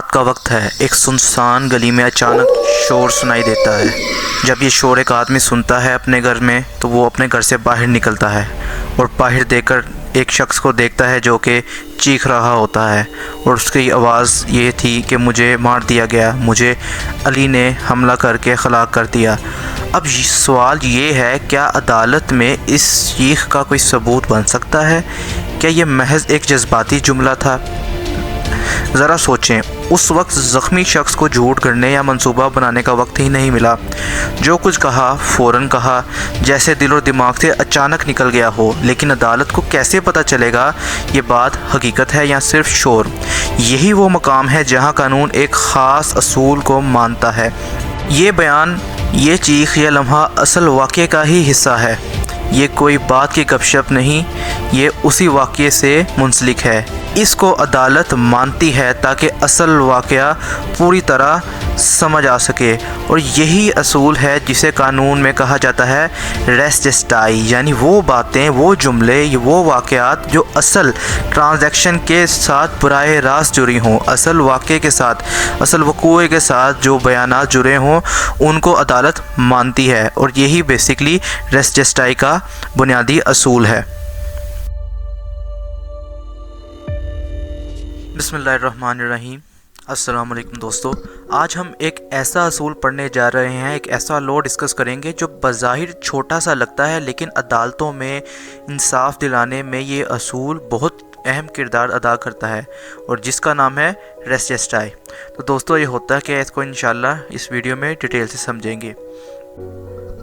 رات کا وقت ہے، ایک سنسان گلی میں اچانک شور سنائی دیتا ہے۔ جب یہ شور ایک آدمی سنتا ہے اپنے گھر میں تو وہ اپنے گھر سے باہر نکلتا ہے اور باہر دیکھ کر ایک شخص کو دیکھتا ہے جو کہ چیخ رہا ہوتا ہے، اور اس کی آواز یہ تھی کہ مجھے مار دیا گیا، مجھے علی نے حملہ کر کے ہلاک کر دیا۔ اب سوال یہ ہے، کیا عدالت میں اس چیخ کا کوئی ثبوت بن سکتا ہے؟ کیا یہ محض ایک جذباتی جملہ تھا؟ ذرا سوچیں، اس وقت زخمی شخص کو جھوٹ گھڑنے یا منصوبہ بنانے کا وقت ہی نہیں ملا۔ جو کچھ کہا فوراً کہا، جیسے دل اور دماغ سے اچانک نکل گیا ہو۔ لیکن عدالت کو کیسے پتہ چلے گا یہ بات حقیقت ہے یا صرف شور؟ یہی وہ مقام ہے جہاں قانون ایک خاص اصول کو مانتا ہے۔ یہ بیان، یہ چیخ، یہ لمحہ اصل واقعے کا ہی حصہ ہے۔ یہ کوئی بات کی گپ شپ نہیں، یہ اسی واقعے سے منسلک ہے۔ اس کو عدالت مانتی ہے تاکہ اصل واقعہ پوری طرح سمجھ آ سکے، اور یہی اصول ہے جسے قانون میں کہا جاتا ہے ریس جسٹائی، یعنی وہ باتیں، وہ جملے، وہ واقعات جو اصل ٹرانزیکشن کے ساتھ براہ راست جڑی ہوں، اصل واقعے کے ساتھ، اصل وقوع کے ساتھ جو بیانات جڑے ہوں، ان کو عدالت مانتی ہے، اور یہی بیسیکلی ریس جسٹائی کا بنیادی اصول ہے۔ بسم اللہ الرحمن الرحیم۔ السلام علیکم دوستو، آج ہم ایک ایسا اصول پڑھنے جا رہے ہیں، ایک ایسا لا ڈسکس کریں گے جو بظاہر چھوٹا سا لگتا ہے، لیکن عدالتوں میں انصاف دلانے میں یہ اصول بہت اہم کردار ادا کرتا ہے، اور جس کا نام ہے ریس جسٹائی۔ تو دوستو، یہ ہوتا ہے کہ اس کو انشاءاللہ اس ویڈیو میں ڈیٹیل سے سمجھیں گے۔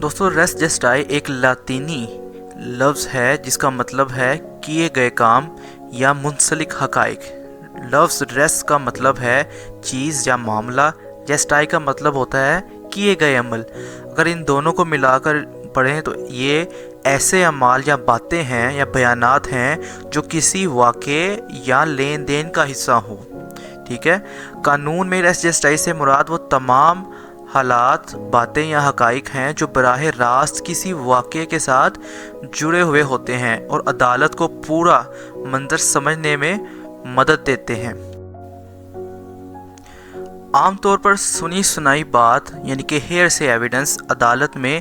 دوستو، ریس جسٹائی ایک لاطینی لفظ ہے جس کا مطلب ہے کیے گئے کام یا منسلک حقائق۔ لفظ ریس کا مطلب ہے چیز یا معاملہ، جسٹائی کا مطلب ہوتا ہے کیے گئے عمل۔ اگر ان دونوں کو ملا کر پڑھیں تو یہ ایسے اعمال یا باتیں ہیں یا بیانات ہیں جو کسی واقعے یا لین دین کا حصہ ہوں۔ ٹھیک ہے، قانون میں ریس جسٹائی سے مراد وہ تمام حالات، باتیں یا حقائق ہیں جو براہ راست کسی واقعے کے ساتھ جڑے ہوئے ہوتے ہیں اور عدالت کو پورا منظر سمجھنے میں مدد دیتے ہیں۔ عام طور پر سنی سنائی بات یعنی کہ ہیئر سے ایویڈنس عدالت میں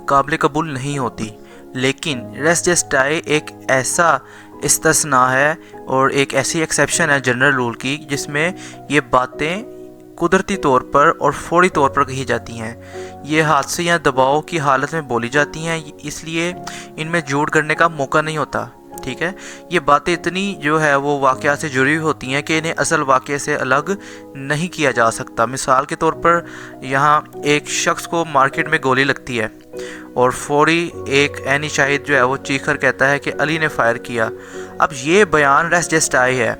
قابل قبول نہیں ہوتی، لیکن ریس جسٹائی ایک ایسا استثناء ہے اور ایک ایسی ایکسیپشن ہے جنرل رول کی، جس میں یہ باتیں قدرتی طور پر اور فوری طور پر کہی جاتی ہیں۔ یہ حادثے یا دباؤ کی حالت میں بولی جاتی ہیں، اس لیے ان میں جھوٹ کرنے کا موقع نہیں ہوتا۔ ٹھیک ہے، یہ باتیں اتنی جو ہے وہ واقعات سے جڑی ہوتی ہیں کہ انہیں اصل واقعے سے الگ نہیں کیا جا سکتا۔ مثال کے طور پر یہاں ایک شخص کو مارکیٹ میں گولی لگتی ہے اور فوری ایک عینی شاہد جو ہے وہ چیخ کر کہتا ہے کہ علی نے فائر کیا۔ اب یہ بیان ریس جسٹائی ہے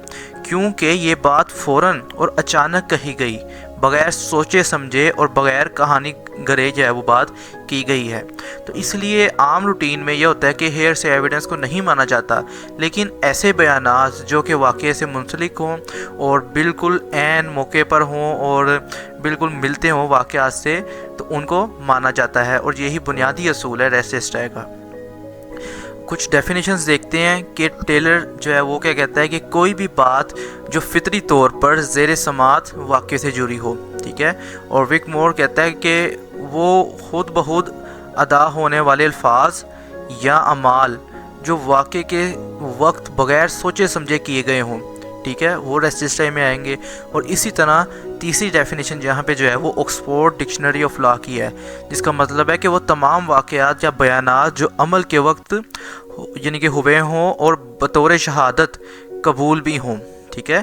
کیونکہ یہ بات فوراً اور اچانک کہی گئی، بغیر سوچے سمجھے اور بغیر کہانی گرے جو ہے وہ بات کی گئی ہے۔ تو اس لیے عام روٹین میں یہ ہوتا ہے کہ ہیئر سے ایویڈنس کو نہیں مانا جاتا، لیکن ایسے بیانات جو کہ واقعے سے منسلک ہوں اور بالکل عین موقع پر ہوں اور بالکل ملتے ہوں واقعات سے، تو ان کو مانا جاتا ہے، اور یہی بنیادی اصول ہے ریس جسٹائی کا۔ کچھ ڈیفینیشنز دیکھتے ہیں کہ ٹیلر جو ہے وہ کیا کہتا ہے کہ کوئی بھی بات جو فطری طور پر زیر سماعت واقعے سے جڑی ہو۔ ٹھیک ہے، اور وک مور کہتا ہے کہ وہ خود بخود ادا ہونے والے الفاظ یا اعمال جو واقعے کے وقت بغیر سوچے سمجھے کیے گئے ہوں، ٹھیک ہے، وہ ریس جسٹائی میں آئیں گے۔ اور اسی طرح تیسری ڈیفینیشن جہاں پہ جو ہے وہ آکسفورڈ ڈکشنری آف لا کی ہے، جس کا مطلب ہے کہ وہ تمام واقعات یا بیانات جو عمل کے وقت یعنی کہ ہوئے ہوں اور بطور شہادت قبول بھی ہوں۔ ٹھیک ہے،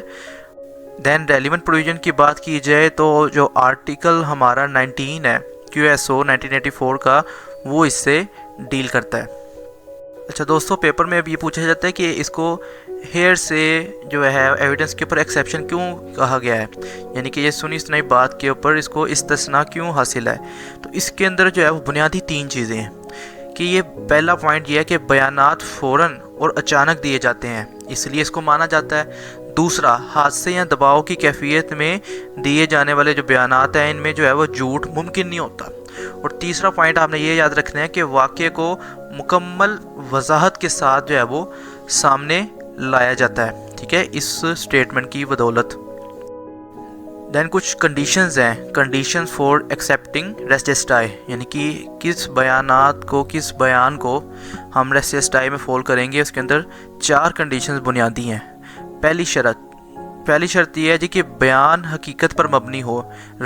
دین ریلیونٹ پروویژن کی بات کی جائے تو جو آرٹیکل ہمارا 19 ہے QSO 1984 کا، وہ اس سے ڈیل کرتا ہے۔ اچھا دوستو، پیپر میں اب یہ پوچھا جاتا ہے کہ اس کو ہیئر سے جو ہے ایویڈنس کے اوپر ایکسیپشن کیوں کہا گیا ہے، یعنی کہ یہ سنی سنائی بات کے اوپر اس کو استثناء کیوں حاصل ہے۔ تو اس کے اندر جو ہے وہ بنیادی تین چیزیں ہیں کہ یہ پہلا پوائنٹ یہ ہے کہ بیانات فوراً اور اچانک دیے جاتے ہیں، اس لیے اس کو مانا جاتا ہے۔ دوسرا، حادثے یا دباؤ کی کیفیت میں دیے جانے والے جو بیانات ہیں، ان میں جو ہے وہ جھوٹ ممکن نہیں ہوتا۔ اور تیسرا پوائنٹ آپ نے یہ یاد رکھنا ہے کہ واقعے کو مکمل وضاحت کے ساتھ جو ہے وہ سامنے لایا جاتا ہے، ٹھیک ہے، اس سٹیٹمنٹ کی بدولت۔ دین کچھ کنڈیشنز ہیں، کنڈیشن فار ایکسیپٹنگ ریس جسٹائی، یعنی کہ کس بیان کو ہم ریس جسٹائی میں فال کریں گے. اس کے اندر 4 کنڈیشنز بنیادی ہیں. پہلی شرط یہ ہے جی کہ بیان حقیقت پر مبنی ہو،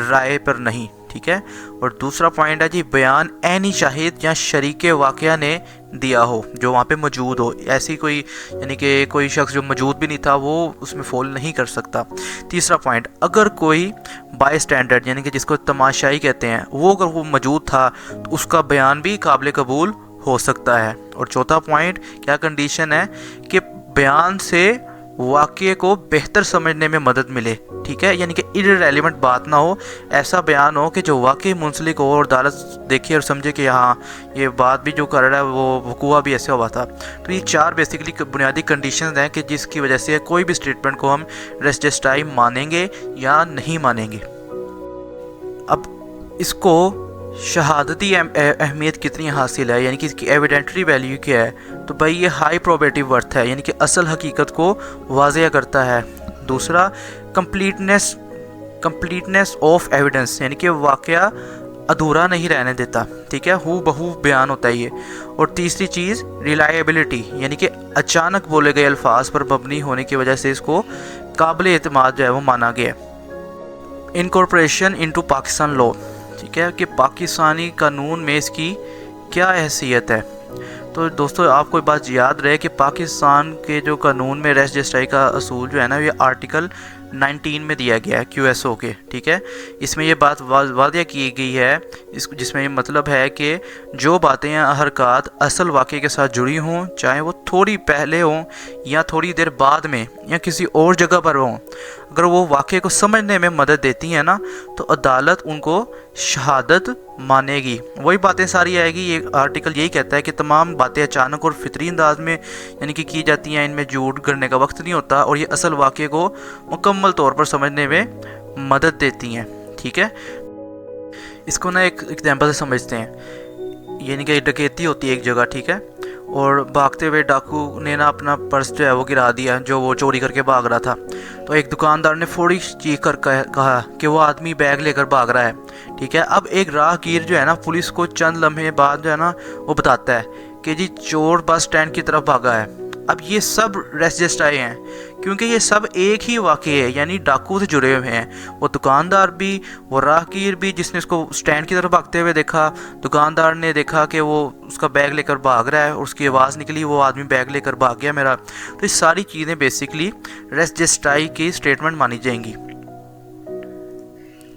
رائے پر نہیں. ٹھیک ہے. اور دوسرا پوائنٹ ہے جی بیان عینی شاہد یا شریک واقعہ نے دیا ہو جو وہاں پہ موجود ہو. ایسی کوئی یعنی کہ کوئی شخص جو موجود بھی نہیں تھا وہ اس میں فال نہیں کر سکتا. تیسرا پوائنٹ، اگر کوئی بائی اسٹینڈرڈ یعنی کہ جس کو تماشائی کہتے ہیں اگر وہ موجود تھا تو اس کا بیان بھی قابل قبول ہو سکتا ہے. اور چوتھا پوائنٹ کیا کنڈیشن ہے کہ بیان سے واقعے کو بہتر سمجھنے میں مدد ملے. ٹھیک ہے. یعنی کہ irrelevant بات نہ ہو، ایسا بیان ہو کہ جو واقعی منسلک ہو اور عدالت دیکھے اور سمجھے کہ ہاں یہ بات بھی جو کر رہا ہے وہ وقوع بھی ایسے ہوا تھا. تو یہ 4 بیسیکلی بنیادی کنڈیشنز ہیں کہ جس کی وجہ سے کوئی بھی اسٹیٹمنٹ کو ہم ریس جسٹائی مانیں گے یا نہیں مانیں گے. اب اس کو شہادتی اہمیت کتنی حاصل ہے، یعنی کہ اس کی ایویڈنٹری ویلیو کیا ہے، تو بھائی یہ ہائی پروبیٹیو ورتھ ہے، یعنی کہ اصل حقیقت کو واضح کرتا ہے. دوسرا کمپلیٹنیس آف ایویڈنس، یعنی کہ واقعہ ادھورا نہیں رہنے دیتا. ٹھیک ہے. ہو بہو بیان ہوتا ہے یہ. اور تیسری چیز ریلائبلٹی، یعنی کہ اچانک بولے گئے الفاظ پر مبنی ہونے کی وجہ سے اس کو قابل اعتماد جو ہے وہ مانا گیا. انکارپوریشن انٹو پاکستان لا، ٹھیک ہے، کہ پاکستانی قانون میں اس کی کیا حیثیت ہے. تو دوستو آپ کو بات یاد رہے کہ پاکستان کے جو قانون میں ریس جسٹائی کا اصول جو ہے نا یہ آرٹیکل 19 میں دیا گیا ہے QSO کے. ٹھیک ہے. اس میں یہ بات واضح کی گئی ہے جس میں یہ مطلب ہے کہ جو باتیں یا حرکات اصل واقعے کے ساتھ جڑی ہوں، چاہے وہ تھوڑی پہلے ہوں یا تھوڑی دیر بعد میں یا کسی اور جگہ پر ہوں، اگر وہ واقعے کو سمجھنے میں مدد دیتی ہیں نا تو عدالت ان کو شہادت مانے گی. وہی باتیں ساری آئے گی. یہ آرٹیکل یہی کہتا ہے کہ تمام باتیں اچانک اور فطری انداز میں یعنی کہ کی جاتی ہیں، ان میں جھوٹ کرنے کا وقت نہیں ہوتا اور یہ اصل واقعے کو مکمل طور پر سمجھنے میں مدد دیتی ہیں. ٹھیک ہے. اس کو نا ایک ایگزامپل سے سمجھتے ہیں. یعنی کہ ڈکیتی ہوتی ہے ایک جگہ. ٹھیک ہے. اور بھاگتے ہوئے ڈاکو نے نا اپنا پرس جو ہے وہ گرا دیا جو وہ چوری کر کے بھاگ رہا تھا. تو ایک دکاندار نے فوری چیخ کر کہا کہ وہ آدمی بیگ لے کر بھاگ رہا ہے. ٹھیک ہے. اب ایک راہ گیر جو ہے نا پولیس کو چند لمحے بعد جو ہے نا وہ بتاتا ہے کہ جی چور بس اسٹینڈ کی طرف بھاگا ہے. اب یہ سب ریس جسٹائی ہیں کیونکہ یہ سب ایک ہی واقعے ہے، یعنی ڈاکو سے جڑے ہوئے ہیں. وہ دکاندار بھی، وہ راہگیر بھی جس نے اس کو سٹینڈ کی طرف بھاگتے ہوئے دیکھا، دکاندار نے دیکھا کہ وہ اس کا بیگ لے کر بھاگ رہا ہے اور اس کی آواز نکلی وہ آدمی بیگ لے کر بھاگ گیا میرا. تو یہ ساری چیزیں بیسیکلی ریس جسٹائی کی اسٹیٹمنٹ مانی جائیں گی.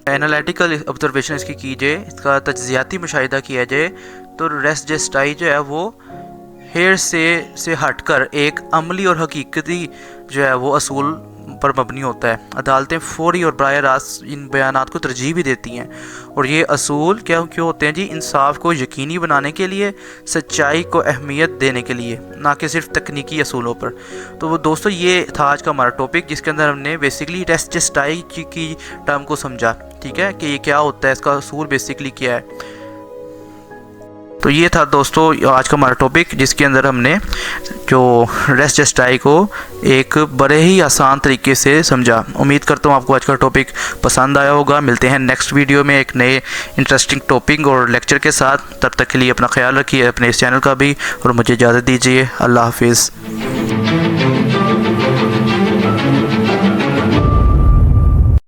انالیٹیکل آبزرویشن اس کی جائے، اس کا تجزیاتی مشاہدہ کیا جائے تو ریس جسٹائی جو ہے وہ ہیر سے ہٹ کر ایک عملی اور حقیقتی جو ہے وہ اصول پر مبنی ہوتا ہے. عدالتیں فوری اور براہ راست ان بیانات کو ترجیح بھی دیتی ہیں اور یہ اصول کیوں ہوتے ہیں جی؟ انصاف کو یقینی بنانے کے لیے، سچائی کو اہمیت دینے کے لیے، نہ کہ صرف تکنیکی اصولوں پر. تو وہ دوستو یہ تھا آج کا ہمارا ٹاپک جس کے اندر ہم نے بیسیکلی ریس جسٹائی کی ٹرم کو سمجھا. ٹھیک ہے. کہ یہ کیا ہوتا ہے، اس کا اصول بیسیکلی کیا ہے. تو یہ تھا دوستو آج کا ہمارا ٹاپک جس کے اندر ہم نے جو ریس جسٹائی کو ایک بڑے ہی آسان طریقے سے سمجھا. امید کرتا ہوں آپ کو آج کا ٹاپک پسند آیا ہوگا. ملتے ہیں نیکسٹ ویڈیو میں ایک نئے انٹرسٹنگ ٹاپک اور لیکچر کے ساتھ. تب تک کے لیے اپنا خیال رکھیے، اپنے اس چینل کا بھی، اور مجھے اجازت دیجیے. اللہ حافظ.